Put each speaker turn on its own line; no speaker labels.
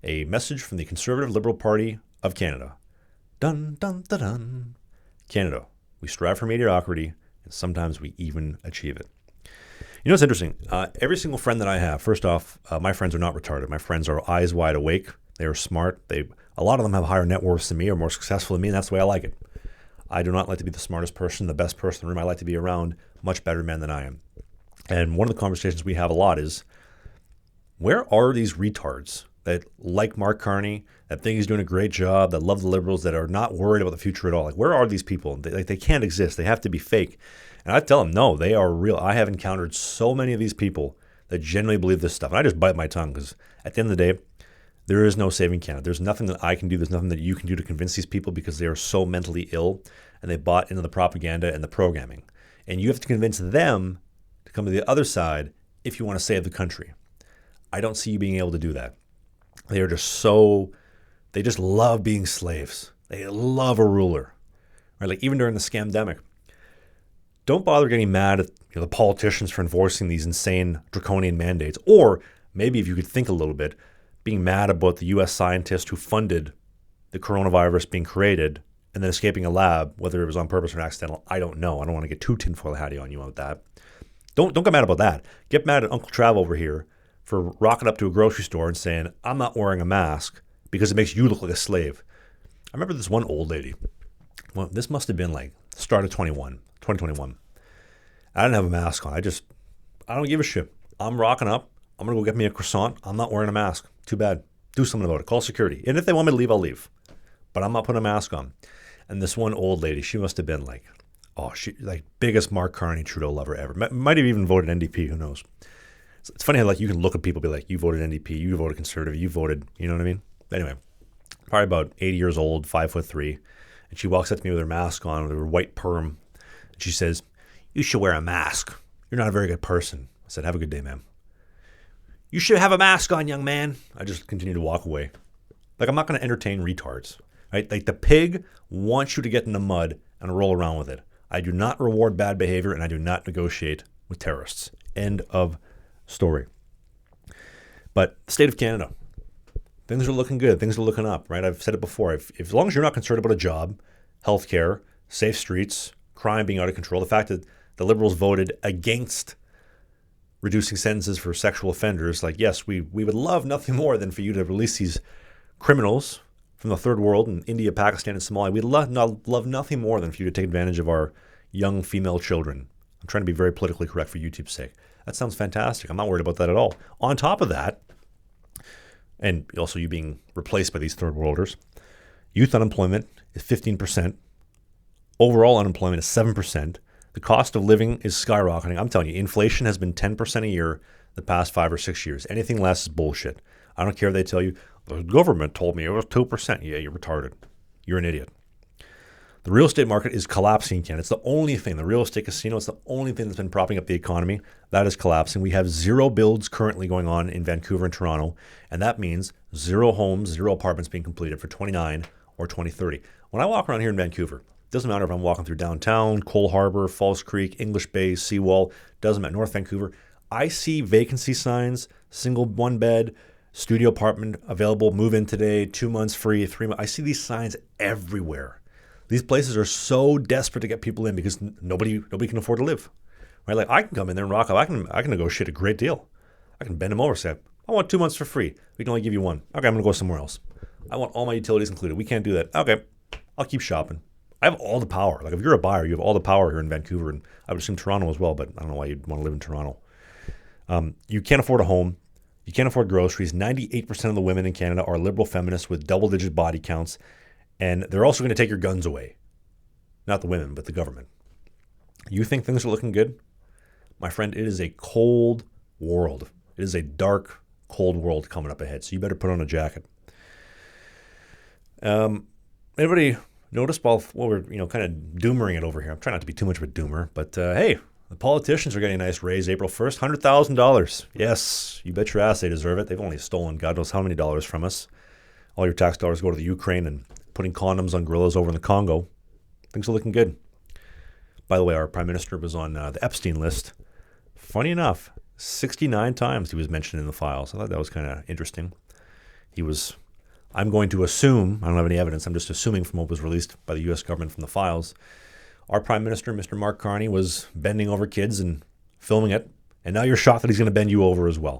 A message from the Conservative Liberal Party of Canada. Dun, dun, dun, dun. Canada, we strive for mediocrity, and sometimes we even achieve it. You know what's interesting? Every single friend that I have, first off, my friends are not retarded. My friends are eyes wide awake. They are smart. A lot of them have higher net worths than me or more successful than me, and that's the way I like it. I do not like to be the smartest person, the best person in the room. I like to be around much better men than I am. And one of the conversations we have a lot is, where are these retards that like Mark Carney, that think he's doing a great job, that love the Liberals, that are not worried about the future at all? Like, where are these people? They can't exist. They have to be fake. And I tell them, no, they are real. I have encountered so many of these people that genuinely believe this stuff. And I just bite my tongue because at the end of the day, there is no saving Canada. There's nothing that I can do. There's nothing that you can do to convince these people because they are so mentally ill and they bought into the propaganda and the programming. And you have to convince them to come to the other side if you want to save the country. I don't see you being able to do that. They are just they just love being slaves. They love a ruler. Right? Like even during the scamdemic, don't bother getting mad at the politicians for enforcing these insane draconian mandates. Or maybe if you could think a little bit, being mad about the U.S. scientist who funded the coronavirus being created and then escaping a lab, whether it was on purpose or accidental, I don't know. I don't want to get too tinfoil hatty on you about that. Don't get mad about that. Get mad at Uncle Trav over here for rocking up to a grocery store and saying, I'm not wearing a mask because it makes you look like a slave. I remember this one old lady. Well, this must have been like the start of 2021. I didn't have a mask on. I don't give a shit. I'm rocking up. I'm going to go get me a croissant. I'm not wearing a mask. Too bad. Do something about it. Call security. And if they want me to leave, I'll leave. But I'm not putting a mask on. And this one old lady, she must have been like, biggest Mark Carney Trudeau lover ever. Might have even voted NDP. Who knows? It's funny how you can look at people and be like, you voted NDP, you voted Conservative, you voted, you know what I mean? Anyway, probably about 80 years old, 5'3", and she walks up to me with her mask on, with her white perm, and she says, you should wear a mask. You're not a very good person. I said, have a good day, ma'am. You should have a mask on, young man. I just continue to walk away. I'm not going to entertain retards, right? Like the pig wants you to get in the mud and roll around with it. I do not reward bad behavior, and I do not negotiate with terrorists. End of story. But the state of Canada, things are looking good. Things are looking up, right? I've said it before. If as long as you're not concerned about a job, healthcare, safe streets, crime being out of control, the fact that the Liberals voted against reducing sentences for sexual offenders, yes, we would love nothing more than for you to release these criminals from the third world in India, Pakistan, and Somalia. We'd love nothing more than for you to take advantage of our young female children. I'm trying to be very politically correct for YouTube's sake. That sounds fantastic. I'm not worried about that at all. On top of that, and also you being replaced by these third worlders, youth unemployment is 15%. Overall unemployment is 7%. The cost of living is skyrocketing. I'm telling you, inflation has been 10% a year the past 5 or 6 years. Anything less is bullshit. I don't care if they tell you, the government told me it was 2%. Yeah, you're retarded. You're an idiot. The real estate market is collapsing in Canada. It's the only thing. The real estate casino is the only thing that's been propping up the economy. That is collapsing. We have zero builds currently going on in Vancouver and Toronto, and that means zero homes, zero apartments being completed for 2029 or 2030. When I walk around here in Vancouver, it doesn't matter if I'm walking through downtown, Cole Harbour, Falls Creek, English Bay, Seawall, doesn't matter, North Vancouver. I see vacancy signs, single one bed, studio apartment available, move in today, 2 months free, 3 months. I see these signs everywhere. These places are so desperate to get people in because nobody can afford to live, right? I can come in there and rock up. I can negotiate a great deal. I can bend them over, say, I want 2 months for free. We can only give you one. Okay, I'm going to go somewhere else. I want all my utilities included. We can't do that. Okay, I'll keep shopping. I have all the power. If you're a buyer, you have all the power here in Vancouver, and I would assume Toronto as well, but I don't know why you'd want to live in Toronto. You can't afford a home. You can't afford groceries. 98% of the women in Canada are liberal feminists with double-digit body counts. And they're also going to take your guns away. Not the women, but the government. You think things are looking good? My friend, it is a cold world. It is a dark, cold world coming up ahead. So you better put on a jacket. Anybody notice while we're kind of doomering it over here? I'm trying not to be too much of a doomer, but hey, the politicians are getting a nice raise April 1st, $100,000. Yes, you bet your ass they deserve it. They've only stolen God knows how many dollars from us. All your tax dollars go to the Ukraine and putting condoms on gorillas over in the Congo. Things are looking good. By the way, our prime minister was on the Epstein list. Funny enough, 69 times he was mentioned in the files. I thought that was kind of interesting. He was, I'm going to assume, I don't have any evidence, I'm just assuming from what was released by the U.S. government from the files, our Prime Minister, Mr. Mark Carney, was bending over kids and filming it. And now you're shocked that he's going to bend you over as well.